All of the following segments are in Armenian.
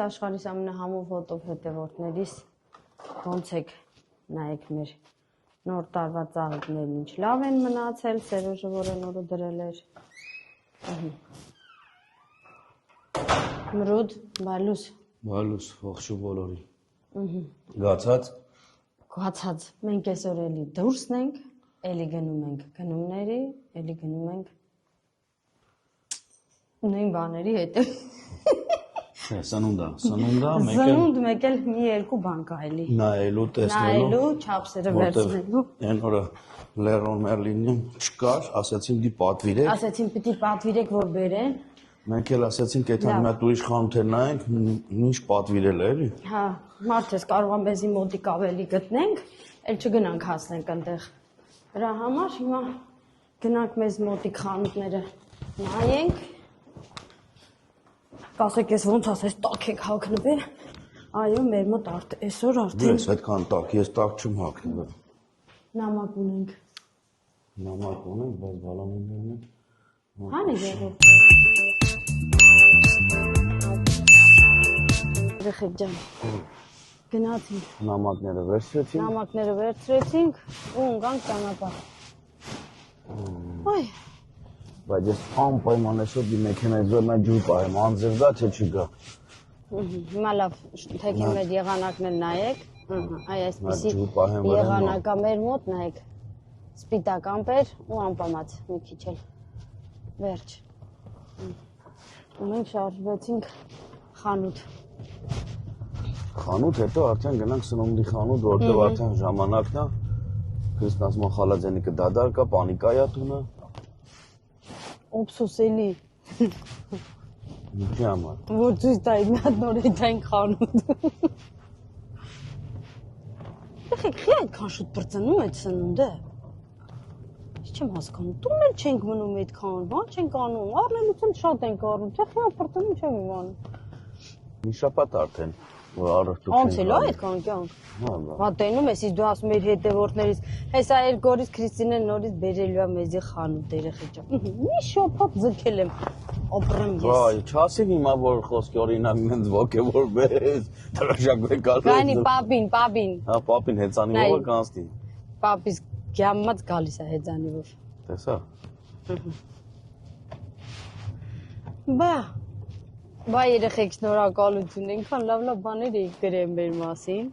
աշխարհիս ամենահամով հոտով հետևորդներիս ոնց եք նայեք մեր նոր տարվա ծաղիկներն ինչ լավ են մնացել, Սերոժը որը նորը դրել էր։ Մրուդ, բալուս։ Բալուս, ողջույն բոլորին։ Գացած։ Գացած։ Մենք այսօր էլի դուրսն ենք, էլի գնում ենք գնումների, էլի գնում ենք նույն բաների հետ։ Սնունդ մեկ էլ մի երկու բան կա էլի։ Նայելու, տեսնելու։ Նայելու, չափսերը վերցնելու։ Այն օրը Լերոն Մերլինին չկար, ասացին դի պատվիրեք։ Ասացին պիտի պատվիրեք, որ բերեն։ Մենք էլ ասացինք, այդ մի հատ ուրիշ խանութ էլ նայենք, ինչ պատվիրել է, էլի։ Հա, մարդ ես կարող եմ մեզի մոտիկ ավելի գտնենք, էլ չգնանք հասնենք այնտեղ։ Դրա համար հիմա գնանք մեզ մոտիկ խանութները նայենք։ Կասեք ես ոնց ասես տակ եք հագնվել, այո մեր մոտ այսօր արդեն։ Ես այդքան տակ, ես տակ չեմ հագնվել։ Նամակ ունենք։ Նամակ ունենք, բայց բալաններն են։ Հան է եղել։ Երեխեք ջան, գնացինք։ Նամակները վերցրեցինք ու ընկանք ճանապարհ։ Ոյ։ Բայց ես անպայման այսօր դի մեքենայի զորնա ջուր պահեմ, անձև գա, թե չգա։ Հիմա լավ, թեքեմ այդ եղանակն էլ նայեք, այ այսպիսի եղանակա մեր մոտ նայեք, սպիտակ ամպեր ու անպամած, մի քիչ էլ, վերջ։ Ու մենք շարժվեցինք խանութ։ Խանութ, հետո արդեն գնանք սնունդի խանութ, որտեղ արդեն ժամանակն է, Քրիստոնեա խալաձենիկը դադար կա, պանիկայա տունը։ Օբսուս էլի։ Ինչի համար։ Որ ցույց տայի մի հատ նոր այդային խանութ։ Եղեք, խի այդքան շուտ բրծնում այդ սնունդը։ Ես չեմ հասկանում, տուն էլ չենք մնում այդքան, բան չենք անում, առնելուց էլ շատ ենք առնում, թե խի բրծնում չեմ իմանում։ Մի շաբաթ արդեն, որ առողջություն։ Անց էլ այդքան կյանք։ Հա տենում ես, դու ասում ես հետևորդներից, հեսա երկորից Քրիստինեն նորից բերելու է մեզի խանութ երեխեք ջան։ Մի շփոթ ձգել եմ, ապրեմ ես։ Վայ, չասին հիմա որ խոսքի օրինակ ինձ ոգևորվես, դրաշակվեք գալու։ Գանի պապին։ Հա, պապին հեծանի ով կանցնի։ Պապիս գյամած գալիս է հեծանի ով։ Տեսա։ Բա երեխեք շնորհակալություն, այնքան լավ բաներ եք գրել մեր մասին,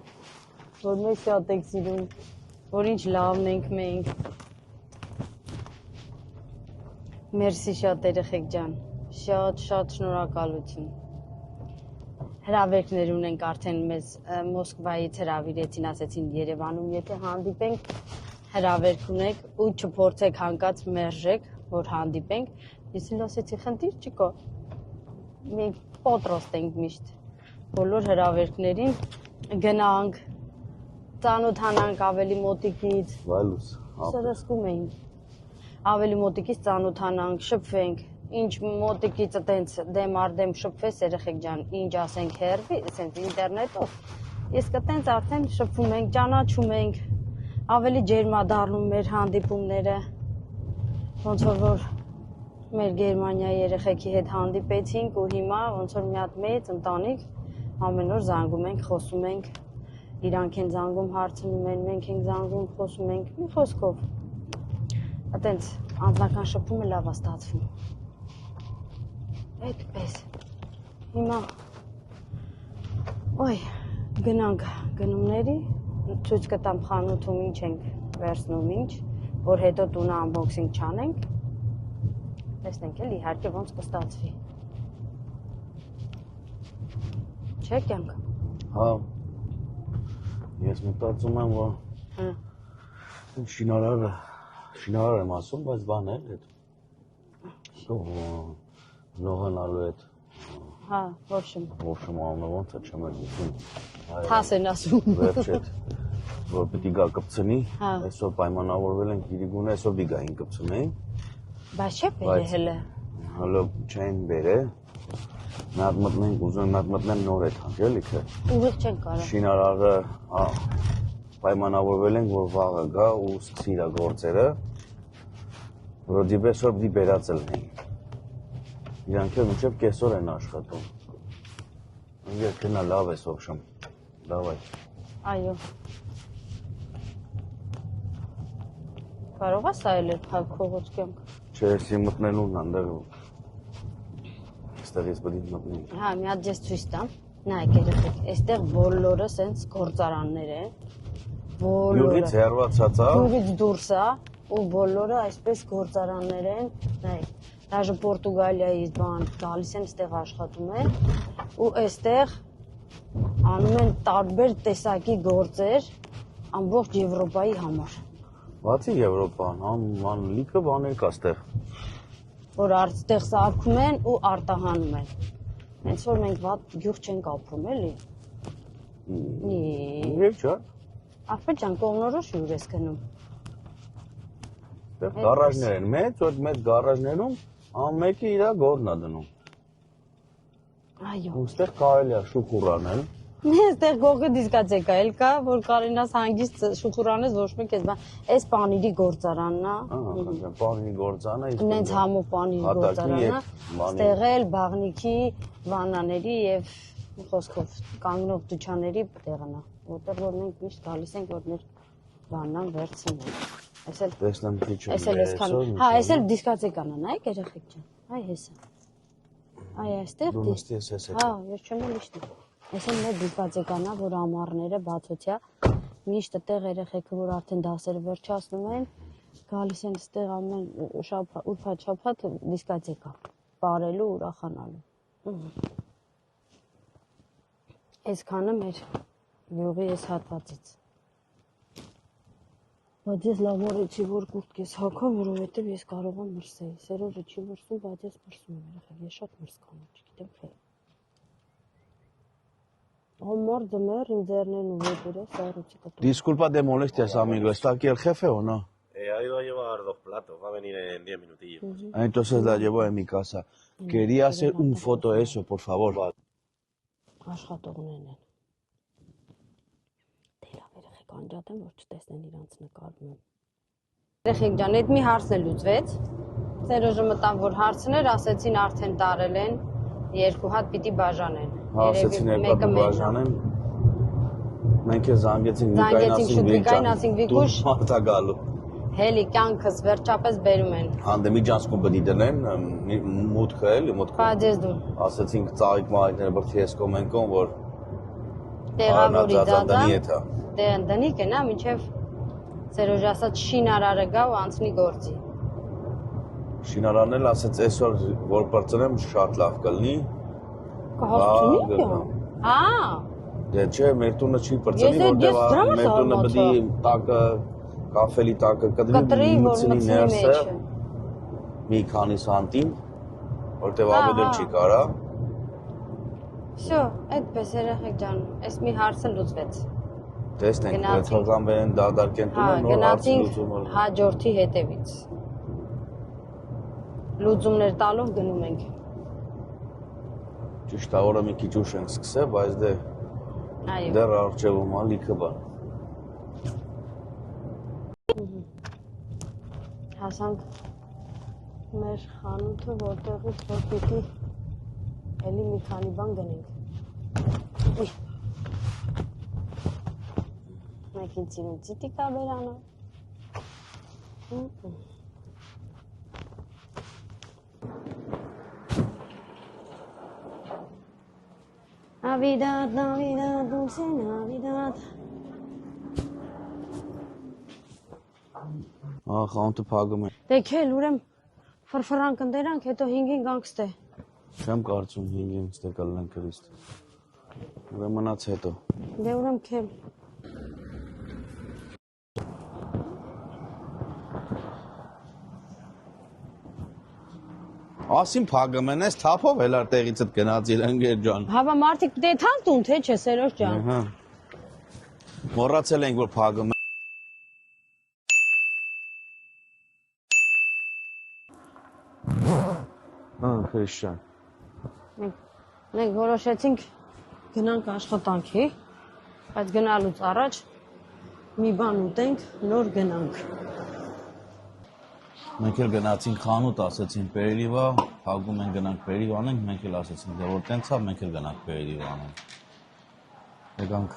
որ մեզ շատ եք սիրում, որ ինչ լավն ենք մենք։ Մերսի շատ երեխեք ջան, շատ շնորհակալություն։ Հրավերքներ ունենք արդեն մեզ Մոսկվայից հրավիրեցին, ասեցին Երևանում եթե հանդիպենք, հրավերք ունեք ու չփորձեք հանկած մերժեք, որ հանդիպենք, ես էլ ասեցի խնդիր չկա։ Մենք պատրաստ ենք միշտ բոլոր հրավերքներին գնանք, ծանոթանանք ավելի մոտիկից, սրսկում էինք, ավելի մոտիկից ծանոթանանք, շփվենք, ինչ մոտիկից տենց դեմ առ դեմ շփվես երեխեք ջան, ինչ ասենք հեռվի, ասենք ինտերնետով, ես կտենց արդեն շփվում ենք, ճանաչում ենք, ավելի ջերմադառնում մեր հանդիպումները, ոնց որ մեր Գերմանիայի երեխեքի հետ հանդիպեցինք ու հիմա ոնց որ մի հատ մեծ ընտանիք ամեն օր զանգում ենք, խոսում ենք, իրանք են զանգում, հարցնում են, մենք ենք զանգում, խոսում ենք, մի խոսքով։ Այտենց անձնական շփումը լավ է ստացվում։ Այդպես։ Հիմա գնանք գնումների, ցույց կտամ խանութում ինչ ենք վերցնում, ինչ, որ հետո տունը unboxing չանենք։ Տեսնենք էլ իհարկե ոնց կստացվի։ Չէ՞ կյանք։ Հա։ Ես մտածում եմ, որ շինարար եմ ասում, բայց բան է այդ։ Լողանալու այդ։ Հա, ոչմ անունը ոնց է չեմ լսում։ Թաս են ասում։ Վերջ այդ, որ պիտի գա կպցնի, այսօր պայմանավորվել ենք իրիգունը, այսօր դի գային կպցնեին։ Բայց չէ բերել է։ Հələ չեն բերել։ Մի հատ մտնենք, ուզում եմ մի հատ մտնեմ նոր այդ հանգել իքը։ Ուղիղ չեն կարող։ Շինարարը պայմանավորվել ենք, որ վաղը գա ու սկսի իր գործերը, որ դիպեսոր դի բերածել ենք։ Իրանք էլ մինչև կեսօր են աշխատում։ Գնա լավ ես օբշեմ։ Դավայ։ Այո։ Կարող ես այլել փակողոց կյանք։ Չէ, ես մտնելուն այնտեղ այստեղից պետք է մտնի։ Հա, մի հատ ես ցույց տամ։ Նայեք երեխեք, այստեղ բոլորը սենց գործարաններ են։ Յուղից հեռացած է։ Յուղից դուրս է ու բոլորը այսպես գործարաններ են։ Նայեք, դաժե Պորտուգալիայից բան գալիս են այստեղ աշխատում են ու այստեղ անում են տարբեր տեսակի գործեր ամբողջ Եվրոպայի համար։ Բացի Եվրոպան, լիքը բաներ կա այստեղ։ Որ այստեղ սարքում են ու արտահանում են։ Հենց որ մենք վատ գյուղ չենք ապրում, էլի։ Եվ չէ։ Ախպեր ջան, կողնորոշ յուր ես գնում։ Այստեղ գարաժներ են, մեծ գարաժներում ամենը իր գործն է դնում։ Այո։ Ու այստեղ կարելի է շուխուր անել։ Այստեղ գողը դիսկոտեկա էլ կա, որ կարենաս հանգիստ շուխուրանես ոչ մեկ էս բան։ Այս պանիրի գործարանն է։ Ահա, պանիրի գործարանը, իսկ Նենց համով պանիրի գործարանը։ Այստեղ էլ բաղնիքի, վանաների եւ խոսքով կանգնող դուչաների տեղն է, որտեղ որ մենք միշտ գալիս ենք որ մեր բաննան վերցնենք։ Այս էլ տեսնեմ քիչ։ Այս էլ էսքան։ Հա, այս էլ դիսկոտեկան է, նայեք երեխեք ջան։ Այ հեսա։ Այ այստեղ։ Դու նստես ես։ Հա, ես չեմ լիշտի։ Այս էլ մեր դիսկոտեկան է, որ ամառները բացօթյա միշտ այդտեղ երեխեքը որ արդեն դասերը վերջացնում են, գալիս են այստեղ ամեն ուրբաթ դիսկոտեկա, բարելու, ուրախանալու։ Այսքանը մեր յուղի այս հատվածից։ Բայց ես լավ որեցի որ կուրտք ես հագամ, որովհետև ես կարող եմ մրսել։ Սերոջը չի մրսում, բայց ես մրսում եմ երեխեք, ես շատ մրսկան եմ, չգիտեմ թե։ Ամառ ձմեռ իմ ձեռներն ու ոտերը սառույցի կտոր։ Disculpa de molestias, amigo. ¿Está aquí el jefe o no? Ha ido a llevar 2 platos, va a venir en 10 minutillos. Entonces la llevo en mi casa. Quería hacer un foto de eso, por favor. Աշխատողներն են։ Դե լավ երեխեք անջատեմ, որ չտեսնեն իրանց նկարում եմ։ Երեխեք ջան, այդ մի հարցն էլ լուծվեց։ Սերոժը մտան, որ հարցներ, ասեցին արդեն տարել են, 2 հատ պիտի բաժանեն։ Ասեցին երկու բաժանեն։ Մենք է զանգեցինք Վիկուշ մարդա գալու։ Հելի կյանքս վերջապես բերում են։ Հանդեմի ջանցքում պետք է դնեն մուտքը էլի, մուտքը։ Բայց դու Ասեցինք ծաղիկ մայրները բրթի էսկոմ ենքոն, որ տեղավորի դադանի էթա։ դնի կենա, մինչև Սերոժը ասաց շինարարը գա ու անցնի գործի։ Շինարանն էլ ասեց այսօր որ բրծնեմ շատ լավ կլինի։ Կհասցնի։ Հա։ Դե չէ, մեր տունը չի բրծնի, որտեղ մեր տունը պետք է տակը կաֆելի տակը կտրի մտցնի ներսը մի քանի սանտիմ, որտեղ ավելի չի կարա։ Всё, այդպես երեխեք ջան, այս մի հարցը լուծվեց։ Տեսնենք, թողանվեն դադարքեն տունը նոր հարց լուծումը։ Հաջորդի հետևից։ Լուծումներ տալով գնում ենք։ Ճիշտ է, օրը մի քիչ ուշ ենք սկսել, բայց դեռ առջևում է լիքը բան։ Հասանք մեր խանութը, որտեղից որ պիտի էլի մի քանի բան գնենք։ Ուй։ Մեկ ինձ ցիտիկա բերանը։ Navidad, Navidad, dulce Navidad։ Խանութը փակում է։ Դե քել ուրեմ ֆրֆրանք ընտերանք, հետո 5-ին գանք ստե։ Չեմ կարծում 5-ին ստե կլնեն Քրիստ։ Ուրեմն մնաց հետո։ Դե ուրեմ քել։ Ասին փակում են, այս թափով էլ ար տեղից էդ գնաց իրենգեր ջան։ Հավա մարդիկ դեթան տուն թե չէ Սերոջ ջան։ Ահա։ Մոռացել ենք որ փակում են։ Քրիշյան։ Մենք որոշեցինք գնանք աշխատանքի, բայց գնալուց առաջ մի բան ուտենք, նոր գնանք։ Մենք էլ գնացինք խանութ, ասեցին պերիլիվա, հագում են գնանք պերիլիվա անենք, մենք էլ ասեցինք, դե որ տենց է, մենք էլ գնանք պերիլիվա անենք։ Եկանք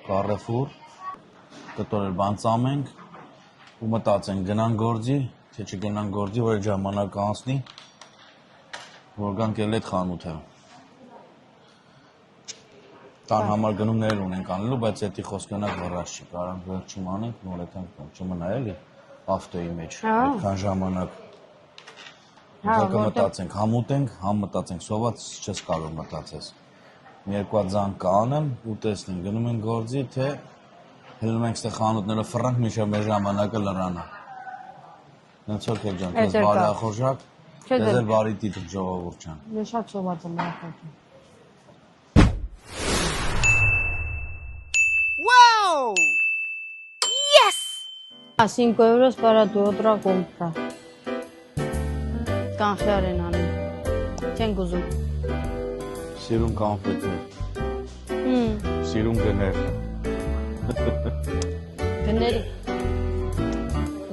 Carrefour, կտորել բան ծամենք, ու մտածենք գնանք գործի, թե չգնանք գործի, որ ժամանակ անցնի, որ գանք էլ այդ խանութը։ Տան համար գնումներ ունենք անելու, բայց էդի խոսք գնանք վռաշ չի, կարանք վերջում անենք, նոր էդանք չմնա էլի ավտոյի մեջ, այդքան ժամանակ։ Ուզակը մտածենք, համ ուտենք, համ մտածենք, սոված չես կարող մտածես։ Մի երկու ձան կանեմ ու տեսնենք, գնում ենք գործի, թե հելնում ենք ստե խանութները ֆրանկ միշտ մեր ժամանակը լրանա։ Նենց որ քեջ ջան, քեզ բարի ախորժակ, քեզ էլ բարի տիտղ ժողովուրդ ջան։ Ես շատ սոված եմ ախորժակ։ Wow! Yes! A 5 euros para tu otra compra. Կանխյար են անում։ Չենք ուզում։ Սիրուն կանֆետներ։ Սիրուն գներ։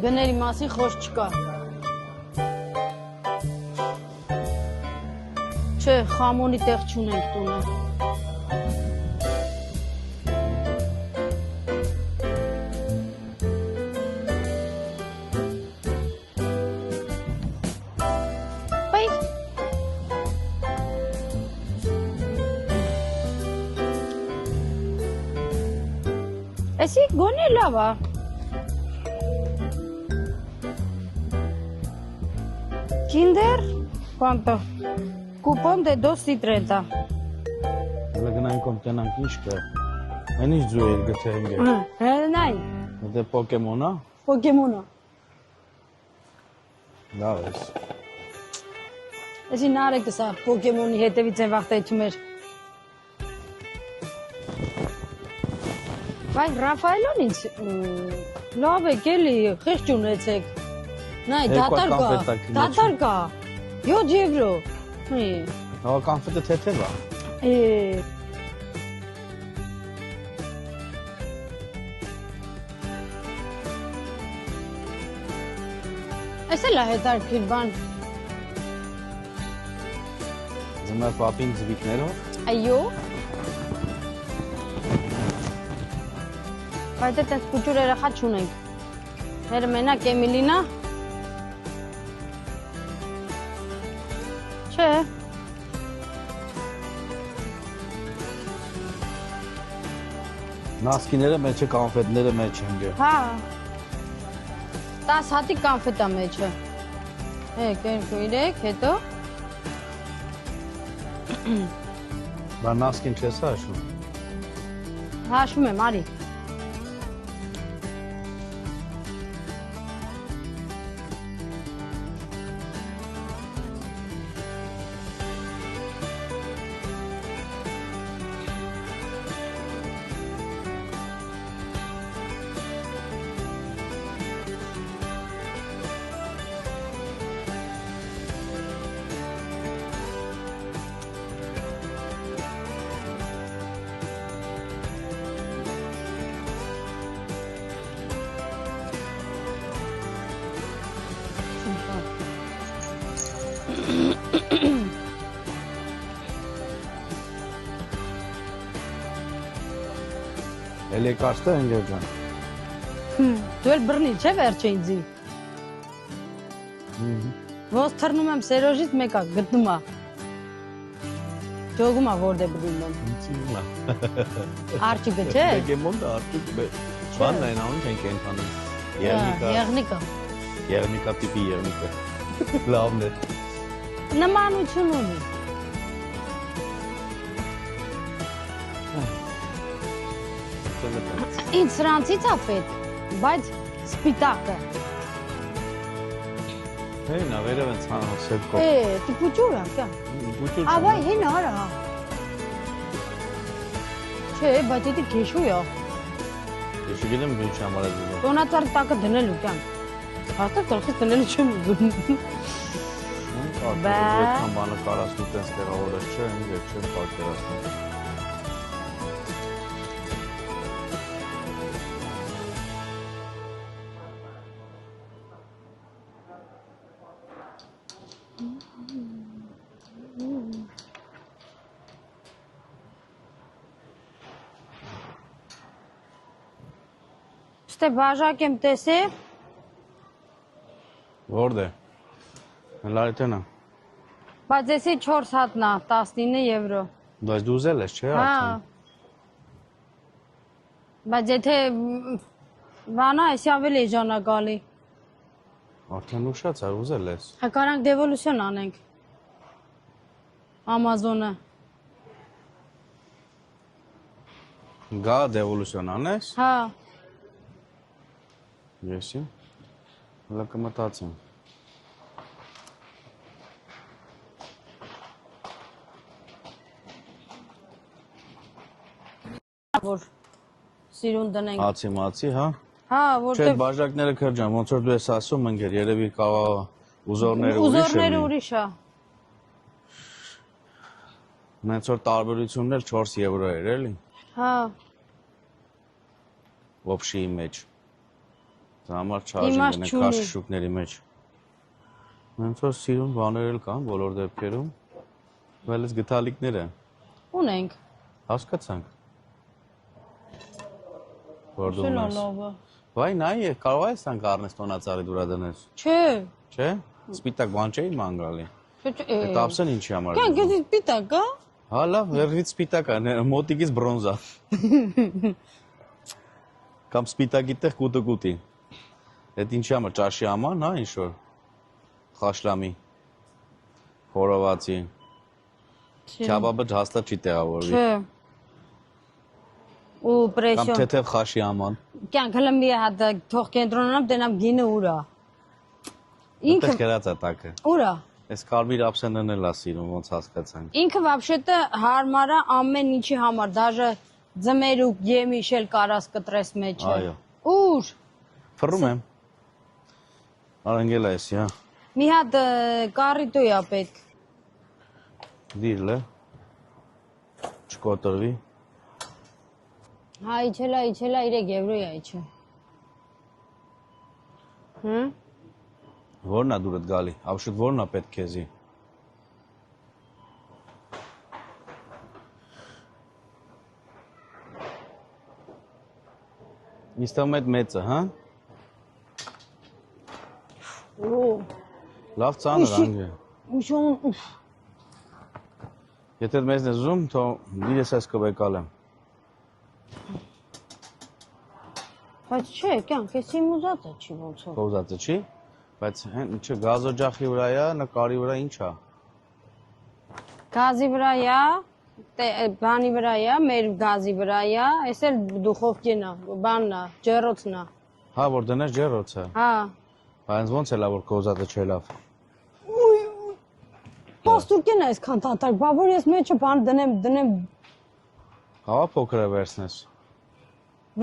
Գների մասին խոսք չկա։ Չէ, խամոնի տեղ չունենք տունը։ Էսի գոնե լավ է։ Kinder, ¿cuánto? Cupón de 2.30. Հələ գնանք կոմտենանք ինչ կա։ Այն ինչ ձույր գտենք է։ Նայ, Դե Պոկեմոնա։ Պոկեմոնը։ Լավ է։ Էսի նարեկը սա Պոկեմոնի հետևից են վախտեցում էր։ Վայ, Ռաֆայելոն ինձ լավ եք էլի, խիղճ ունեցեք։ Նայ, դատար կա, 7 եվրո։ Հա, կանֆետը թեթև է։ Էս էլ է հետարքիր բան։ Ձմեռ պապին ձվիկներով։ Այո։ Բայց այդպես փուճուր երեխա չունենք։ Մեր մենակ Էմիլինա։ Չէ։ Նասկիները մեջը, կանֆետները մեջ են գե։ Հա։ 10 հատի կանֆետա մեջը։ 1, 2, 3, հետո։ Բա նասկին չես հաշվում։ Հաշվում եմ, արի։ Էլ եկաշտը ընկեր ջան։ Դու էլ բռնի չէ վերջը ինձի։ Ոնց թռնում եմ Սերոժից մեկա գտնում է։ Ջոգում է որտե բռնում։ Արջիկը չէ։ Պոկեմոնը արդյոք բանն այն անուն չենք ենթանում։ Եղնիկը։ Եղնիկա տիպի եղնիկը։ Լավն է։ Նմանություն ունի։ Ինձ սրանցից է պետք, բայց սպիտակը։ Հեն ավերև են ցանոց սեպկով։ Դի փուճուր է, կա։ Փուճուր։ Ավայ հեն արա։ Չէ, բայց դի քեշու է։ Ես չգիտեմ ինչ համար է դու։ Տոնածառ տակը դնելու կան։ Հաստատ գլխից դնելու չեմ ուզում։ Այդքան բանը կարաս դու տես տեղավորես չէ, ինձ չեմ պատկերացնում։ Ստե բաժակ եմ տեսել։ Որդ է։ Լարիտենա։ Բայց էսի 4 հատնա, 19 եվրո։ Բայց դու ուզել ես, չէ՞ արդեն։ Բայց եթե վանա, էսի ավելի էժանագալի։ Արդեն ուշաց է, ուզել ես։ Հա կարանք դևոլյուսիոն անենք։ Ամազոնը։ Գա դևոլյուսիոն անես։ Հա։ Եսի։ Հələ կմտածեմ։ Որ սիրուն դնենք։ Ացի, հա։ Հա, Չէ, որտեղ բաժակները քրջան, ոնց որ դու ես ասում, ընկեր, երևի կարող ուզորները ուրիշ են։ ուզորները ուրիշ է։ Նենց որ տարբերությունն էլ 4 եվրո էր, էլի։ Հա։ Ոբշիի մեջ։ Դա համար չարժի Իմաստ գնենք չունի։ քաշշուկների մեջ։ Նենց որ սիրուն բաներ էլ կան բոլոր դեպքերում։ Բայց այս գտալիքները Ունենք։ հասկացանք։ Որ դու Շելա ունես։ լավը։ Վայ, նայ, կարող ես ան կարնեստոնացարի դուրա դնես։ Չէ։ Չէ։ Սպիտակ բան չէի մանգալի։ Այդ ապսեն ինչի համար։ Կան գեզի պիտակ, հա։ Հա լավ, վերջից սպիտակ է, մոտիկից բրոնզա։ Կամ սպիտակի տեղ կուտի։ Այդ ինչի համար, ճաշի համար, հա, ինչ որ։ Խաշլամի։ Խորովածի։ Քյաբաբը հաստատ չի տեղավորվի։ Չէ։ Ու Կամ պրեսիոն։ թեթև խաշի աման։ Կյանք հələ մի հատ թող կենտրոնանամ, տենամ գինը ուրա։ Ինքը Ինքը գրած է տակը։ ուրա։ Այս կարմիր ապսենն էլ է սիրում, ոնց հասկացանք։ Ինքը вообще-то հարմար է ամեն ինչի համար, даже ձմերուկ եմիշել կարաս կտրես մեջը։ Այո։ Ուր։ Ֆռում եմ։ Արանգելա ես, հա։ Մի հատ կարիտոյ է պետք։ Դիրլը։ Չկոտրվի։ Հա, իջելա 3 եվրո է իջը։ Հմ։ Որն է դուրդ գալի, ապշուտ որն է պետք քեզի։ Իստամ այդ մեծը, հա։ Օ։ Լավ ծանր անգե։ Ուշոն։ Եթե մեզն ես ուզում, թո դիրես այս կվեկալեմ։ Բայց չէ, կյանք, ես իմ ուզածը չի ոնց որ։ Կոզածը չի, բայց հեն ինչը գազօջախի վրա է, նկարի վրա ինչ է։ Գազի վրա է, բանի վրա է, մեր գազի վրա է, այս էլ դուխովկին է, բանն է, ջեռոցն է։ Հա, որ դնես ջեռոցը։ Հա։ Բայց ոնց էլա որ կոզածը չէ լավ։ Պաստուրկեն է այսքան տատակ, բա որ ես մեջը բան դնեմ։ Հա, փոքր է վերցնես։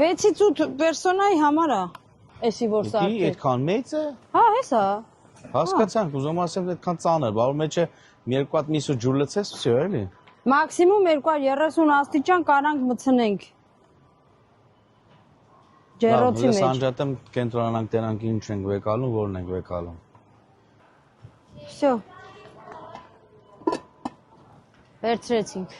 6-ից 8 պերսոնայի համար է, էսի որ Դի սարքել։ այդքան մեծ է։ Հա, հեսա։ Հասկացանք, ուզում ասեմ այդքան ծանր, բա որ մեջը մի երկու հատ միսու ջուր լցես, всё էլի։ Մաքսիմում 230 աստիճան կարանք մցնենք։ Ջեռոցի Ես մեջ։ անջատեմ կենտրոնանանք տենանք ինչ ենք վեկալում, որն ենք վեկալում։ Всё։ Վերցրեցինք։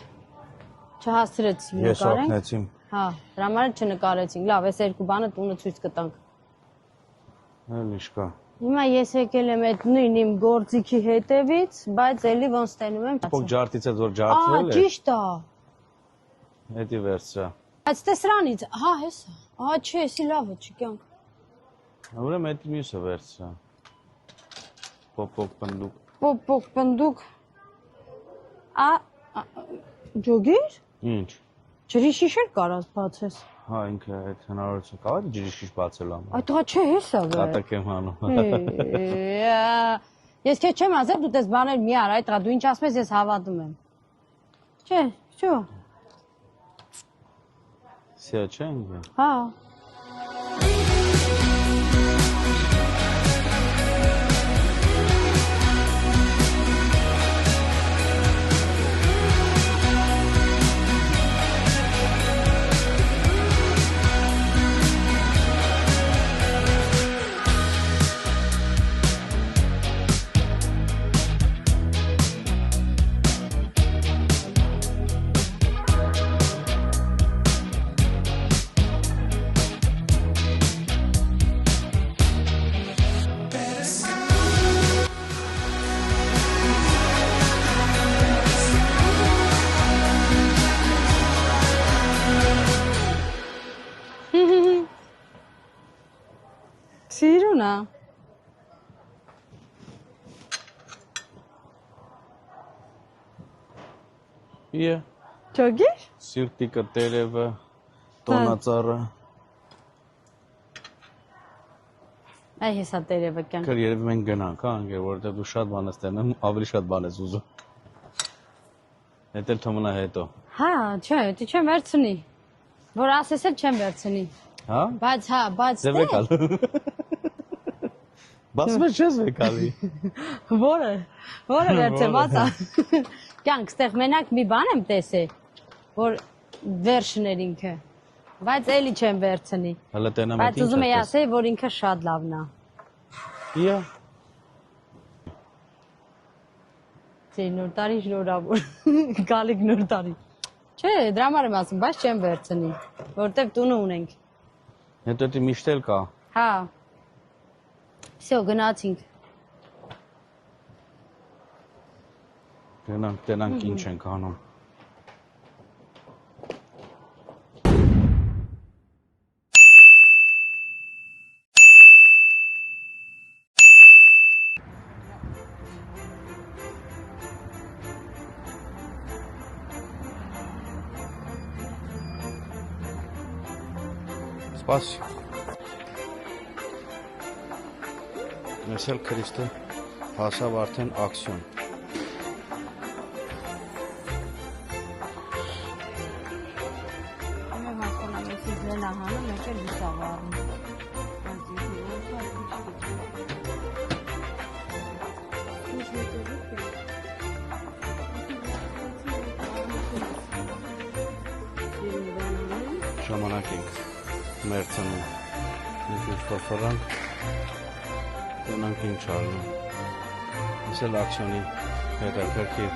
Չհասցրեցինք Ես նկարենք։ օգնեցի։ Հա, դրա համար չնկարեցինք։ Լավ, այս երկու բանը տունը ցույց կտանք։ Էլ ինչ կա։ Հիմա ես եկել եմ այդ նույն իմ գործիքի հետևից, բայց էլի ոնց տենում եմ։ Փոք ջարդից է որ Ա, ջարդվել է։ ճիշտ է։ Հետի վերցրա։ Բայց տե սրանից, հա, հեսա։ Ահա չէ, էսի լավ է, չի կյանք։ Ուրեմն հետի մյուսը վերցրա։ Պոպոկ պնդուկ։ Պոպոկ պնդուկ։ Ջոգիր։ Ինչ։ Ջրի շիշեր կարաս բացես։ Հա, ինքը այդ հնարավորություն կա, ջրի շիշ բացել ամ։ Այդ տղա չէ, հեսա վեր։ Կատակ եմ անում։ Ես քեզ չեմ ասել, դու տես բաներ մի արա, այդ տղա, դու ինչ ասում ես, ես հավատում եմ։ Չէ, չէ։ Սա չէ ինքը։ Հա։ Իե։ Չոգիր։ Սիրտիկը, տերևը, տոնածառը։ Այ հեսա տերևը կյանք։ Կր երևի մենք գնանք, հա, անգեր, որովհետև դու շատ բան ես տենում, ավելի շատ բան ես ուզում։ Հետ էլ թողնա հետո։ Հա, չէ, դու չեմ վերցնի։ Որ ասես էլ չեմ վերցնի։ Հա։ Բայց Դե վեկալ։ Բասում ես չես վեկալի։ Որը վերցեմ, ասա։ Կյանք, ստեղ մենակ մի բան եմ տեսել, որ վերջներ ինքը։ Բայց էլի չեմ վերցնի։ Հələ տենամ Բայց ուզում եի ասել, որ ինքը շատ լավն է։ Իա։ Չէ, նոր տարի շնորհավոր։ Գալիք նոր տարի։ Չէ, դրա համար եմ ասում, բայց չեմ վերցնի, որտեվ տունը ունենք։ Հետո դի միշտ էլ կա։ Հա։ Всё, գնացինք։ Գնանք, տենանք ինչ ենք անում։ Спасибо. Մեզ էլ Քրիստը հասավ արդեն ակսիոն։ Ժամանակ ենք մերցանում, ինչ-ինչ ֆորֆորանք, տենանք ինչ արնում, ես էլ ակսիոնի հետաքրքիր։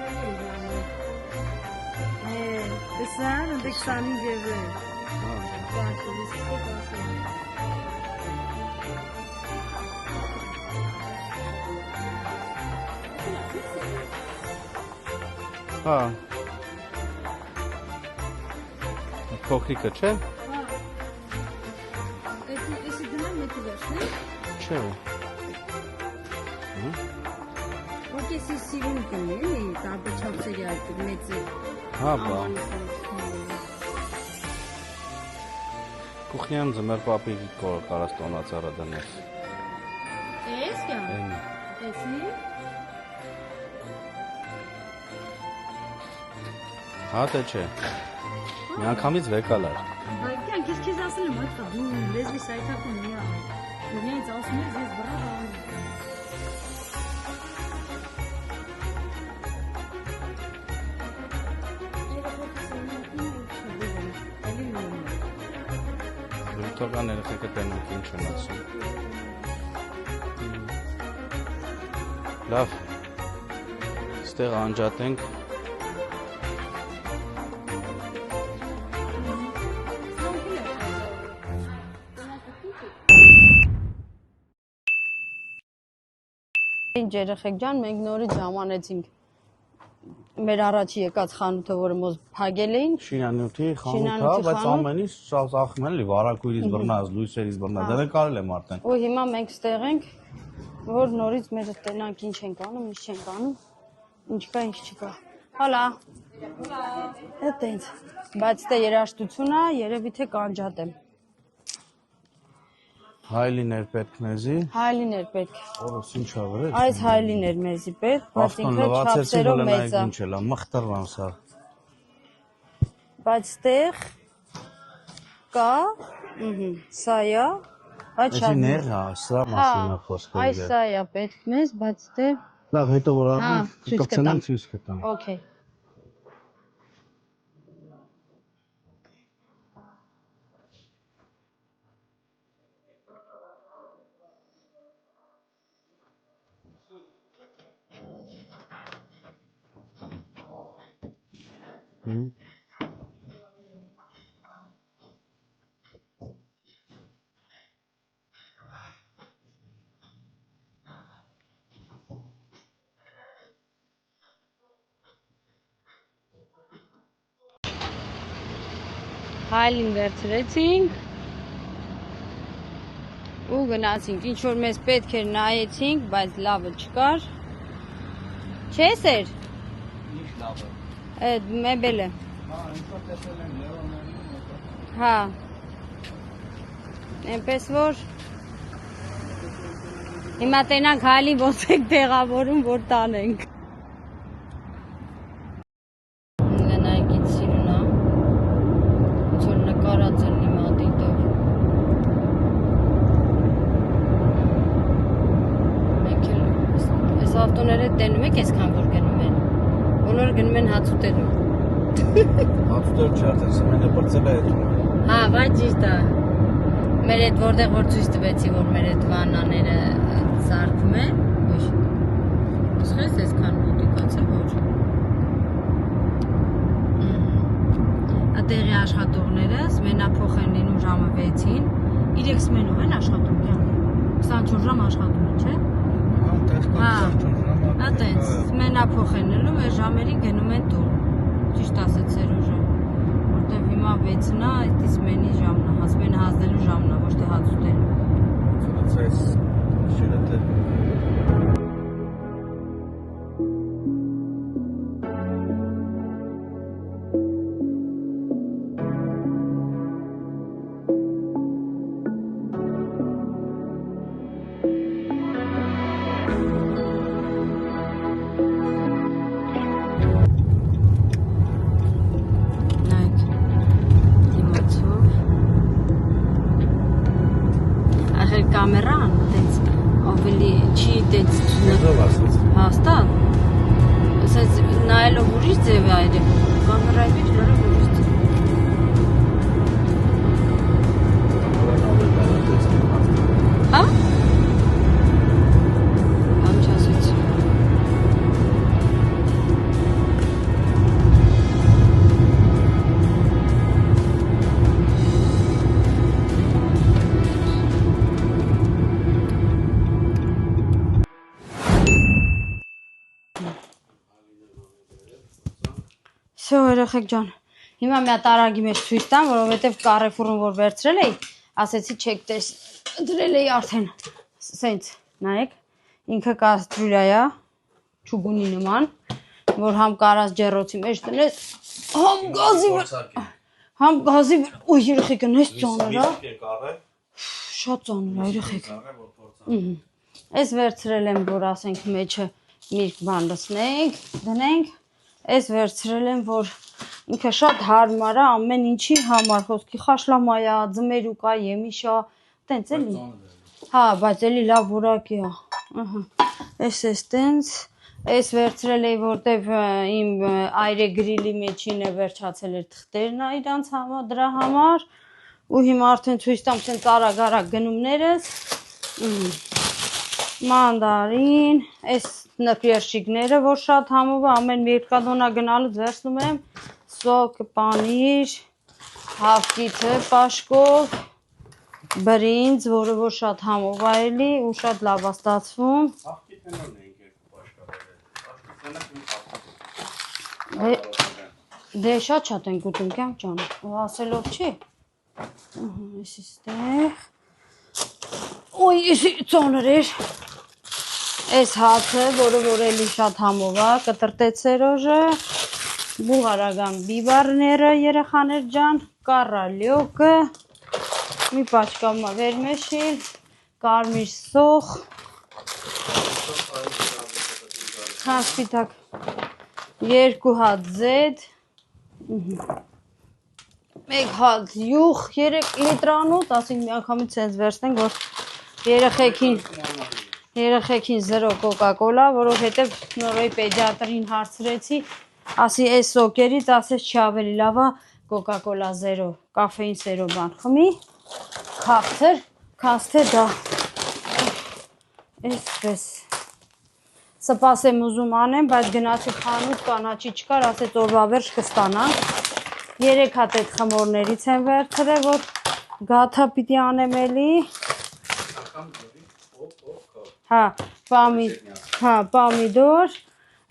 Տեսան, ընդ 25 եվրո։ Հա, փոքրիկը չէ։ Էսի դնամ մեկի վերջն է։ Չէ։ Որտեսի սիրուն կնի, էլի, տարբեր չափսերի այդ մեծը։ Հա, բա։ Կուխնյան ձմեր պապիկի կարաս տոնածառը դնես։ Էս կյան։ Էնի։ Էսի։ Հա, թե չէ։ Մի անգամից վեկալ ար։ Կյանք, ես քեզ ասել եմ այդ կա, դու լեզվի սայթակում միա։ Միայից ասում ես, ես բռավ անում։ Թողան երեխեքը տենանք ինչ են ասում։ Լավ, ստեղ անջատենք։ Ինչ երեխեք ջան, մենք նորից ժամանեցինք մեր առաջի եկած խանութը, որը մոզ փակել էին։ Շինանյութի խանութը, բայց ամեն ինչ ծախում էլի վարակույրից բռնած, լույսերից բռնած, դեռ կարել եմ արդեն։ Ու հիմա մենք ստեղ ենք, որ նորից մեր տենանք ինչ ենք անում, ինչ չենք անում, ինչ կա, ինչ չկա։ Հալա։ Էդ այնց։ Բայց դե երաժշտություն է, երևի թե կանջատեմ։ Հայլիներ պետք մեզի։ Հայլիներ պետք։ Օրս ինչ ավրեց։ Այս հայլիներ մեզի պետք, բայց ինքը չափսերով մեծ է։ Ինչ էլա, մխտրվան սա։ Բայց տեղ կա, սա է, այդ շատ։ Էսի ներ հա, սա մասինա խոսքը։ Այս սա է պետք մեզ, բայց դե։ Լավ, հետո որ կկցնեմ ցույց կտամ։ Okay։ Հայլին վերցրեցինք ու գնացինք, ինչ որ մեզ պետք էր նայեցինք, բայց լավը չկար։ Չէ՞ սեր։ Ինչ լավը։ Այդ մեբելը։ Հա։ Այնպես որ հիմա տենանք հալի ոնց եք տեղավորում, որ տանենք։ Նայքից սիրունա։ Ոնց որ նկարած են իմ ադիտով։ Մենք էլ այս ավտոները տենում եք այսքան որ գնում են։ Բոլորը գնում են հաց ուտելու։ Հաց ուտել չէ, արդեն սեմենը բրծել է հետում։ Հա, բայց ճիշտ է։ Մեր այդ որտեղ որ ցույց տվեցի, որ մեր այդ վանաները սարքում են, ոչ։ Սխես այսքան մոտիկացա որ։ Ատեղի աշխատողներս մենափոխ են լինում ժամը 6-ին, 3 սմենով են աշխատում, 24 ժամ աշխատում են, չէ։ Հա, այտենց մենափոխ են լինում, այս ժամերի գնում են տուն։ Ճիշտ ասեց Սերոժը, որտեվ հիմա 6-ն է, այդ սմենի ժամն է, սմենը հազդելու ժամն է, ոչ թե հաց ուտելու։ Այս շիրեթը Կամերան, տենց ավելի չի տենց Եզով ասեց։ հաստատ, ասենց նայելով ուրիշ ձև է այրել, կամերայի մեջ լրիվ ուրիշ ձև։ Հա? Բան չասեց։ Всё, երեխեք ջան, հիմա մի հատ արագի մեջ ցույց տամ, որովհետև Carrefour-ում որ վերցրել էի, ասեցի չեք տես, դրել էի արդեն, սենց, նայեք, ինքը կաստրուլյա է, չուգունի նման, որ համ կարած ջեռոցի մեջ տնես, համ գազի վրա, ոյ երեխեք են, ես ծանր է, շատ ծանր է երեխեք, ես վերցրել եմ, որ ասենք մեջը միրգ բան լցնենք, դնենք, Ես վերցրել եմ, որ ինքը շատ հարմար է ամեն ինչի համար, խոսքի խաշլամայա, ձմերուկա, եմիշա, տենց էլի։ Հա, բայց էլի լավ որակի է։ Ես տենց, ես վերցրել էի, որտև իմ այրե գրիլի մեջին է վերջացել էր թղթերն իրանց համար, դրա համար, ու հիմա արդեն ցույց տամ տենց արագ գնումներս։ Մանդարին, այս նպերշիկները, որ շատ համով է, ամեն մերկադոնա գնալուց վերցնում եմ, սոկ, պանիր, հավկիթը, պաշկով, բրինձ, որը որ շատ համով է էլի, ու շատ լավ է ստացվում։ Դե շատ ենք ուտում կյանք ջան, ու ասելով չի։ Ես իստեղ։ Ոյ, ես ծանր էր։ Այս հացը, որը որ էլի շատ համով է, կտրտեց Սերոժը, բուղարական բիբարները երեխաներ ջան, կարալյոկը, մի պաչկամա վերմեշիլ, կարմիր սոխ, հասպիտակ, 2 հատ զետ, 1 հատ յուղ, 3 լիտրանոց, ասենք մի անգամից սենց վերցնենք, որ երեխեքին 0 կոկա-կոլա, որովհետև նորոյի պեդիատրին հարցրեցի, ասի այս սոկերից, ասես չի ավելի լավ է կոկա-կոլա 0, կաֆեին 0 բան խմի, քաղցր, քանց թե դա, այսպես, սպաս եմ ուզում անեմ, բայց գնացի խանութ կանաչի չկար, ասեց օրվա վերջ կստանանք, 3 հատ այդ խմորներից եմ վերցրել, որ գաթա պիտի անեմ էլի, Հա, պամիդոր,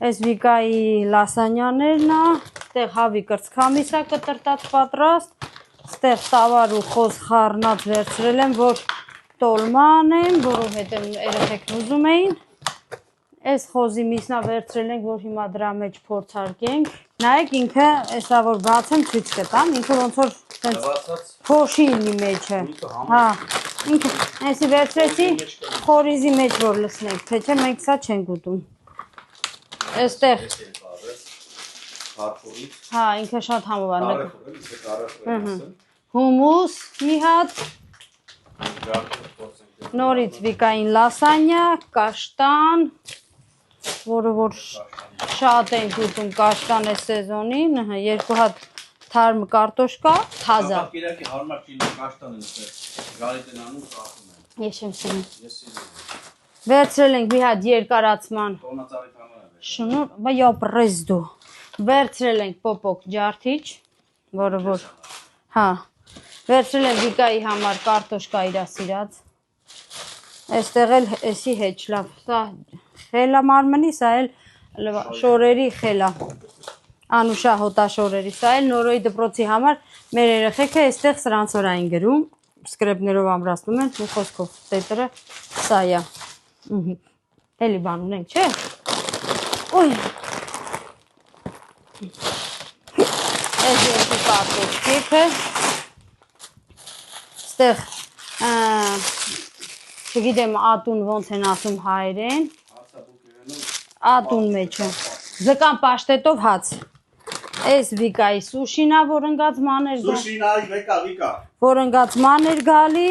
այս Վիկայի լասանյաներն է, ստեղ հավի կրծքամիս է կտրտած պատրաստ, ստեղ տավար ու խոզ խառնած վերցրել եմ, որ տոլմա անեմ, որովհետև երեխեքն ուզում էին, այս խոզի միսնա վերցրել ենք, որ հիմա դրա մեջ փորձարկենք, Նայեք ինքը, հեսա որ բացեմ ցույց կտամ, ինքը ոնց որ փոշի լինի մեջը։ Հա, ինքը այսի վերցրեցի խորիզի մեջ որ լցնենք, թե չէ մենք սա չենք ուտում։ Այստեղ հա, ինքը շատ համով է։ Հումուս մի հատ, նորից վիկային լասանյա, կաշտան, որը որ շատ ենք ուտում կաշտան է սեզոնին, 2 հատ թարմ կարտոշկա, թազա։ Ես եմ սիրում։ Վերցրել ենք մի հատ երկարացման շնոր, բա պրեզդու։ Վերցրել ենք պոպոկ ջարդիչ, որը որ, հա, վերցրել ենք վիկայի համար կարտոշկա իրա սիրած։ Այստեղ էլ էսի հետ լավ, սա խելա մարմնի, սա էլ շորերի խելա, անուշա հոտաշորերի, սա էլ նորոյի դպրոցի համար մեր երեխեքը այստեղ սրանց վրա են գրում, սկրեպներով ամրացնում են, մի խոսքով տետրը սա է, էլի բան ունենք, չէ, ոյ, այս երկու կարտոշկեքը, ստեղ չգիտեմ ատուն ոնց են ասում հայերեն, ատուն մեջը, զկան պաշտետով հաց, այս վիկայի սուշինա, որ ընգած մաներ գալի,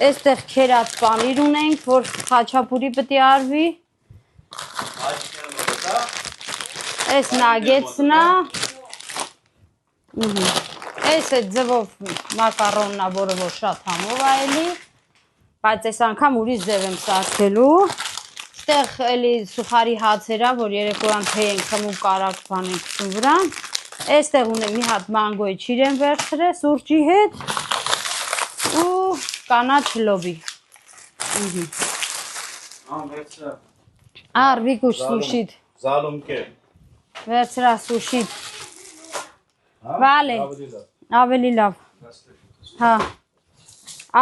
այստեղ քերած պանիր ունենք, որ խաչապուրի պտի արվի, այս նագեցնա, այս է ձվով մակարոննա, որը որ շատ համով այլի, բայց այս անգամ ուրիշ ձև եմ սարքելու, ստեղ էլի սուխարի հացերա, որ երեկոյան թեյ ենք խմում կարակ բան ենք քշում վրա, այստեղ ունեմ մի հատ մանգոյի չիրեմ վերցրել սուրճի հետ ու կանաչ լոբի։ Ար վիկուշ սուշիտ։ Վերցրա սուշիտ։ Վալե, ավելի լավ։ Հա,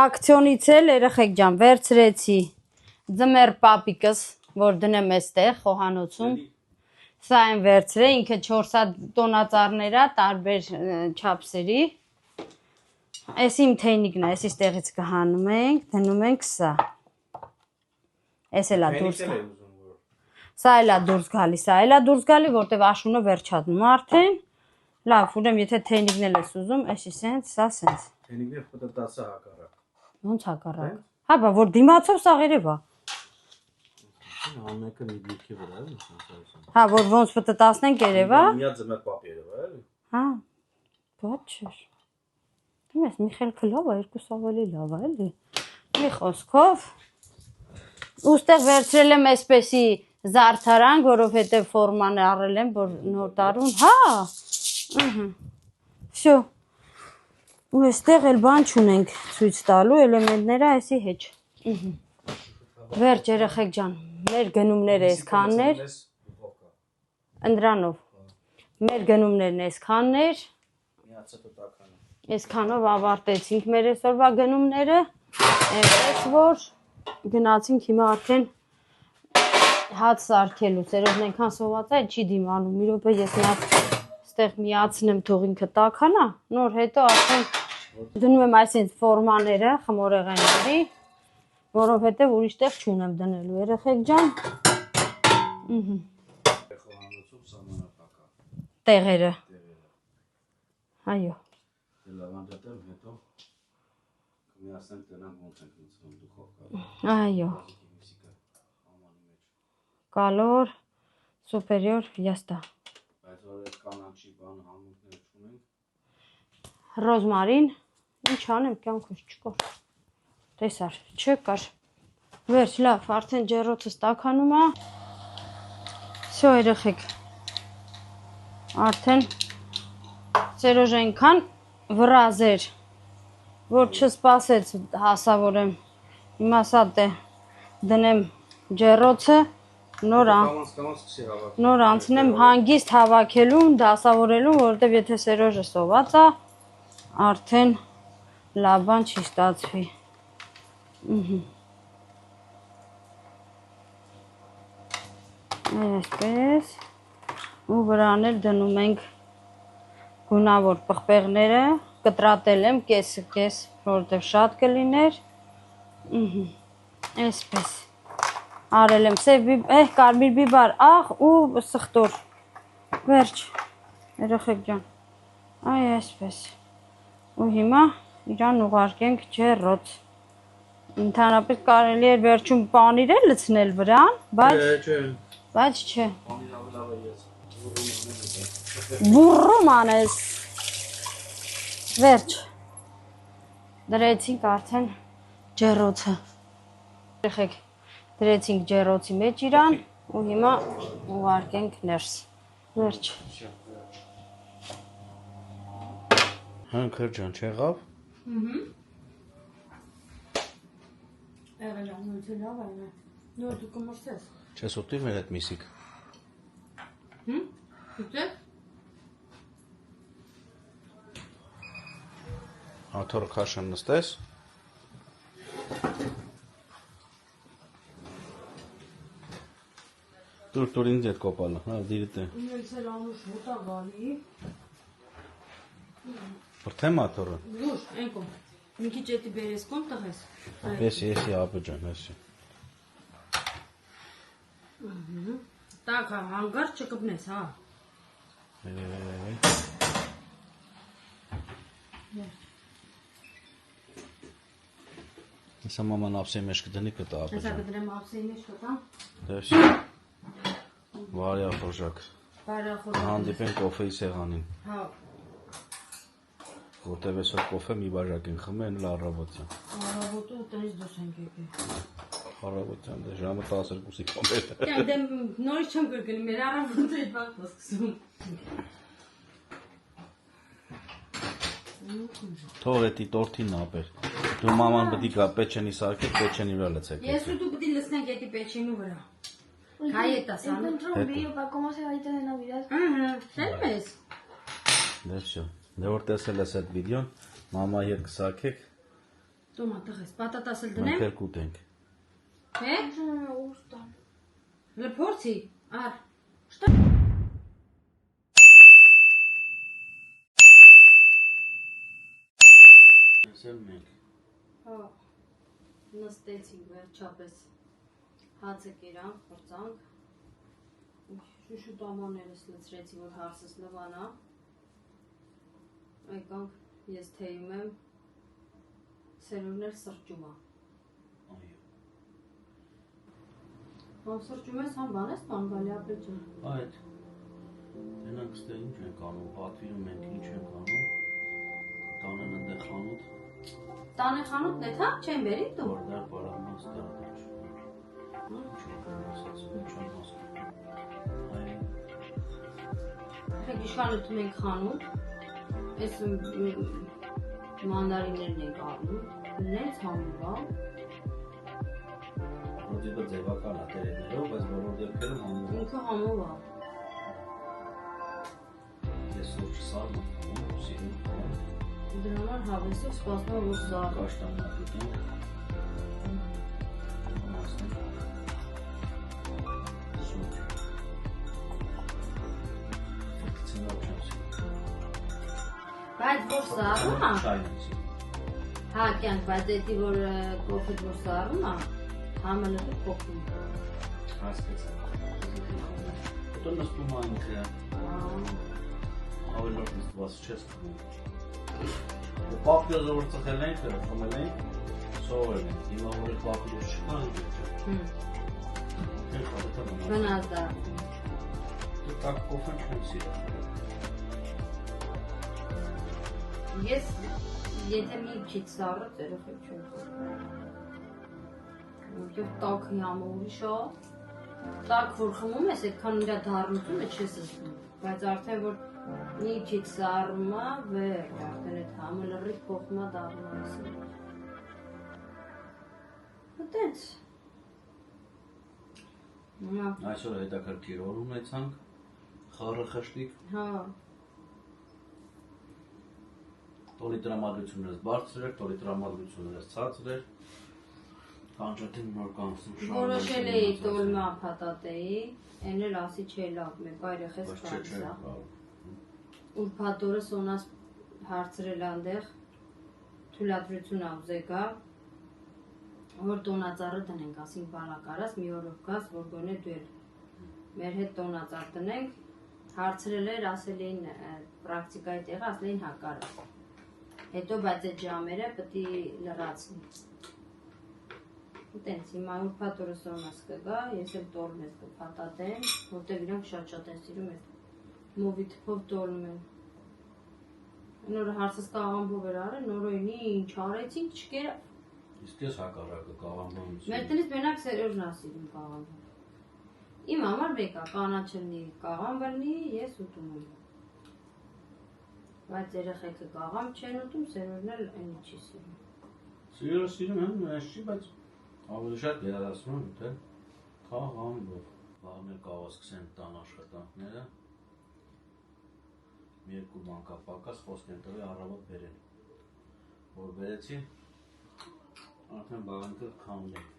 ակցիոնից էլ երեխեք ջան, վերցրեցի ձմեր պապիկս, որ դնեմ էստեղ խոհանոցում, սա եմ վերցրել, ինքը 4 հատ տոնածառներա, տարբեր չապսերի, այս իմ թեյնիկն է, այսի ստեղից կհանում ենք, դնում ենք սա, այս էլա դուրս գալի, սա էլա դուրս գալի, որտև աշունը վերջատնում արդեն, լավ, ուրեմ, եթե թեյնիկն էլ ես ուզում, այսի սենց, սա սենց։ Թեյնիկն է պտտասը հակարակ։ Ոնց հակարակ։ Հա, բա, որ դիմացով սաղերև է։ Հա, որ ոնց պտտասնենք երևա։ Միա ձմեր պապերև է, էլի։ Հա, բաց չէր։ Դեմ ես, մի խելքը լավ է, երկուս ավելի լավ է, էլի։ Մի խոսքով։ Ուստեղ վերցրել եմ այսպեսի զարդարան, որովհետև ֆորման առել եմ, որ նոր տարուն, հա, վсё, ու այստեղ էլ բան չունենք ցույց տալու, էլեմենտները այսի հետ, վերջ երեխեք ջան, մեր գնումները այսքաններ, ընդրանով, մեր գնումներն այսքաններ, այսքանով ավարտեցինք մեր այսօրվա գնումները, այնպես որ գնացինք հիմա արդեն հաց սարքելու, ծերովն ենքան սոված է, չի դիմանում, մի րոպե ես նա ստեղ միացնեմ թող ինքը տաքանա, նոր հետո արդեն դնում եմ այսինչ ֆորմաները, խմորեղենների, որովհետև ուրիշ տեղ չունեմ դնելու, երեխեք ջան, տեղերը, այո, այո, կալոր, սուպերիոր, яստա, ռոզմարին, ինչ անեմ, կյանքս չկար, տեսար, չկար, վերջ, լավ, արդեն ջերոցս տաքանում է, վсё երեխեք, արդեն ծերոժ այնքան վրազեր, որ չսպասեց հասավորեմ, հիմա սա դնեմ ջերոցը, նոր անցնեմ հանգիստ հավաքելուն, դասավորելուն, որովհետև եթե Սերոժը սոված է, արդեն լավ բան չի ստացվի։ Այսպես, ու վրան էլ դնում ենք գունավոր պղպեղները, կտրատել եմ կես, որովհետև շատ կլիներ, այսպես, արել եմ սև բիբար, կարմիր բիբար, աղ ու սխտոր, վերջ, երեխեք ջան, այ այսպես, ու հիմա իրան ուղարկենք ջեռոց, ընդհանրապես կարելի էր վերջում պանիր է լցնել վրան, բայց չէ, բուրռում անես, վերջ, դրեցինք արդեն ջեռոցը, երեխեք, դրեցինք ջեռոցի մեջ իրան ու հիմա ուղարկենք ներս, վերջ։ Հանքր ջան, չեղավ։ Եղել անույթը լավ այն է, նոր դու կմրսես։ Չես ուտիր մեր հետ միսիկ։ Ուտես։ Աթորը քաշն նստես։ Դուր ինձ հետ կոպալը, հա, դիրիտ է։ Ինձ էլ անուշ հոտա գալի։ Բրթեմ աթորը։ Դուր, ենքոմ, մի քիչ էտի բերես կոմ տղես։ Եսի ապը ջան, եսի։ Տակ հանգար չկպնես, հա։ Հեսա մաման ապսեի մեջ կդնի կտա ապը Հեսա ջան։ կդրեմ ապսեի մեջ կտամ։ Դեսի։ Վարյա խորժակ։ Հանդիպեն կոֆեի սեղանին։ Հա։ Որտև այսօր կոֆե մի բաժակ են խմեն էլ առավոտյան։ Առավոտը տնից դուրս ենք եկել։ Առավոտյան դե ժամը 12-ի կոմետ։ Դե նորից չեմ կրկնի, մեր առավոտը այդ բախտը սկսում։ Թող էտի տորթին ապեր։ Դու մաման պտի կա պեչենի սարքեք, պեչենի վրա լցեք։ Ես ու դու պտի լցնենք էտի պեչենու վրա։ Հայ է տասանը։ ¿Cómo se va a ir en Navidad? Շելում ես։ Դե всё։ Դե որ տեսել ես այդ վիդեոն, մամա հետ կսարքեք, Տոմա տղես, պատատաս էլ մենք դնեմ։ էլ կուտենք։ Հե։ Eso no me gusta. Լփորձի, ար։ Ասել մենք։ Հա։ Նստեցինք վերջապես։ Հացը կերանք, պրծանք։ Շուշուտ ամաներս լցրեցի, որ հարսս լվանա։ Եկանք ես թեյում եմ, սերուններ սրճում է։ Համ սրճում ես, համ բան ես, բան բալի ապետ ջան։ Այդ, ենանք ստեղ ինչ ենք անում, պատվիրում ենք ինչ ենք անում, տանեն ընդեղ խանութ, Տանը խանութն է, թա, չեն բերի դու։ որդար պարամաց դարդար Հեք իշխանություն ենք խանութ, ես մանդարիներն ենք առնում, նենց համուվա։ Ոդիբը ձևական է տերետներով, բայց բոլոր դեպքերում համուվ Ինքը համուվա։ ես սուրճ սարմ եմ, սիրում եմ, Դրա համար հավեսով սպասում եմ, որ զաղ։ կաշտանա պիտին, մասնի, սուրճ, ծնավ չեմ սիրում, Բայց որ սառում է, շայն եմ սիրում, հա կյանք, բայց էտի որ կոֆետ որ սառում է, համը լրի կոպում։ հասկացա, հետո նստում այնքը, ավելի լոր նստված չես խմում, պապյոզը որ ծխել ենք, խմել ենք, սովել ենք, հիմա որ է պապյոզ չկա, Բնազ դա։ դու տակ կոֆեն չեմ սիրում, Ես, եթե մի քիչ սառը, երեխեք չեմ խորում։ Որտև տաք ямը ուրիշ է, տաք որ խմում ես, այդքան իրա դառնությունը չես զգում, բայց արդեն որ մի քիչ սառում է, վերջ, արդեն այդ համը լրիվ փոխում է դառնում է։ Այդպես։ այսօր հետաքրքիր օր ունեցանք, խառը խշտիկ, Հա, տոլի տրամադրություններս բարձր էր, տոլի տրամադրություններս ցածր էր, Կանջատին նոր կանցնում Որոշել էի տոլմա փաթաթեի, այն էլ ասի չէ լավ, մեր բայրեխես քարսա։ Ուրբաթ օրը Սոնաս հարցրել այնտեղ թույլատրություն ավզեկա, որ տոնածառը դնենք, ասին բալա կարաս, մի օրով գաս, որ գոնե դու էլ մեր հետ տոնածառ տնենք, հարցրել էր, ասել էին պրակտիկայի տեղը, ասել էին հա կարաս։ Հետո բայց այդ ժամերը պետք է լրացնի։ Տենց հիմա ուրբաթ օրը Սոնաս կգա, ես էլ տոլմես կփաթաթեմ, որտեղ իրանք շատ են սիրում այդ մովի թփով տոլմ են։ Նորը հարցս կաղամբով էր արել, նորոյնի ինչ արեցինք, չկերա։ Իսկ ես հակառակը կաղամբով։ Մեր տնից մենակ Սերոժն ա սիրում կաղամբով։ Իմ համար մեկա, կանաչլնի կաղամբ լինի, ես ուտում եմ։ Բայց երեխեքը կաղամբ չեն ուտում, Սերոժն էլ այնի չի սիրում։ Սիրը սիրում եմ, ես չի, բայց ավելի շատ գերադասում եմ ուտել կաղամբով։ Վաղն էլ կարող սկսեն տան աշխատանքները։ Մի երկու բան կա պակաս, խոսք են տվել առավոտ բերել։ Որ բերեցի, արդեն բաղանքը քանդել։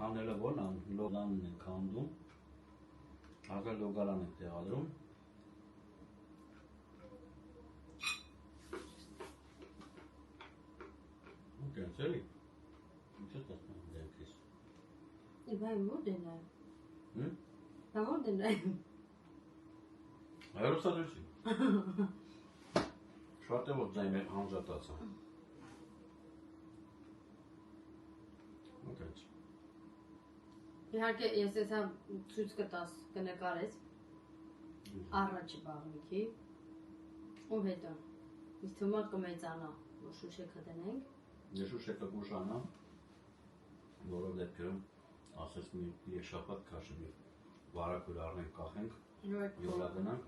Քանդելը որն ան, լոգանն են քանդում, հակա լոգարան են տեղադրում։ Ու կենց էլի, ինչ է տասնում դենքիս։ Իվայ որ դենայ։ Հմ? Դա որ դենայ։ Այրոստադրություն։ Շատ է որ ձայն մեր հանջատացա։ Ոտենց։ Իհարկե ես ես համ ցույց կտաս կնկարես առաջի բաղնիքի ու հետո իսկ թվում կմեծանա որ շուշեքը դնենք Ես շուշեկը կուշանա որով դեպքերում ասես մի երշապատ քաշի վարակուր առնենք կախենք յոլա գնանք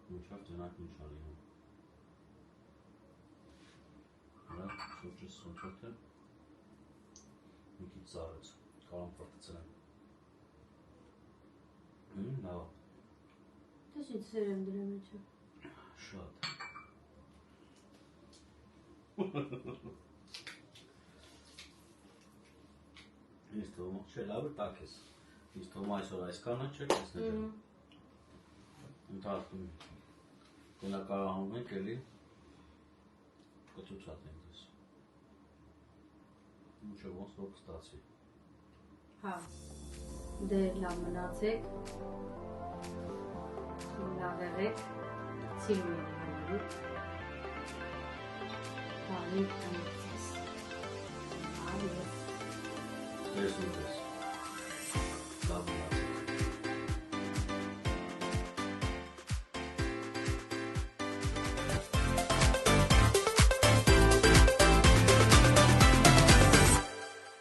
մինչև տնանք ինչ ալինում հրա շուրջս սոնչոթը մի քիչ ծառեց Կարամ պրտցրեմ նավ Դες ինչ սեր եմ դրա մեջը Շատ Ինձ թվում չէ լավ է տակ ես Ինձ թվում այսօր այսքանը չեք տեսնել Ընթացքում կնակարահանում ենք էլի կցուցատենք ես Ինչը ոնց որ կստացվի Հա Դե լավ մնացեք Լավ եղեք Սիրում եք Բանի կանցես Այո Ես ինձ ես Լավ